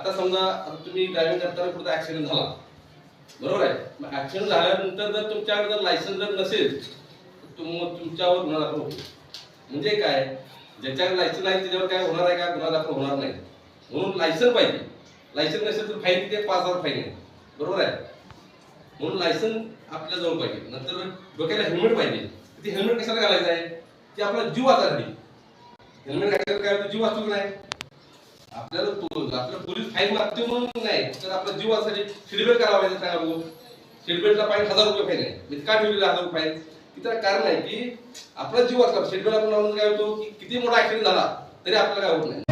आता समजा तुम्ही ड्रायव्हिंग करताना कुठे ऍक्सिडेंट झाला, बरोबर आहे. मग ऍक्सिडेंट झाल्यानंतर जर तुमच्याकडे जर लायसन्स जर नसेल तुमच्यावर गुन्हा दाखल होतो. म्हणजे काय, ज्याच्याकडे लायसन्स आहे त्याच्यावर काय होणार आहे का, गुन्हा दाखल होणार नाही. म्हणून लायसन्स पाहिजे. लायसन्स नसेल तर फाईन किती, 5,000 फाईन आहे, बरोबर आहे. म्हणून लायसन्स आपल्या जवळ पाहिजे. नंतर डोक्याला हेल्मेट पाहिजे. ते हेल्मेट कशाला घालायचं आहे, की आपला जीव वाचण्यासाठी. हेल्मेट घातल्यावर काय होतं, जीव वाचतो की नाही. आपल्याला आपलं पोलीस फाईन मागते म्हणून नाही, तर आपला जीव वाचण्यासाठी सीटबेल्ट करावा पाहिजे. सांगा बघू, सीटबेल्टला फाईन 1,000 रुपये फाईन आहे. म्हणजे का ठेवलेलं 1,000 रुपये फाईन? तिथं कारण आहे की आपला जीव वाचला. सीटबेल्ट आपण लावून काय होतो की किती मोठा ऍक्सिडेंट झाला तरी आपल्याला काय होत नाही.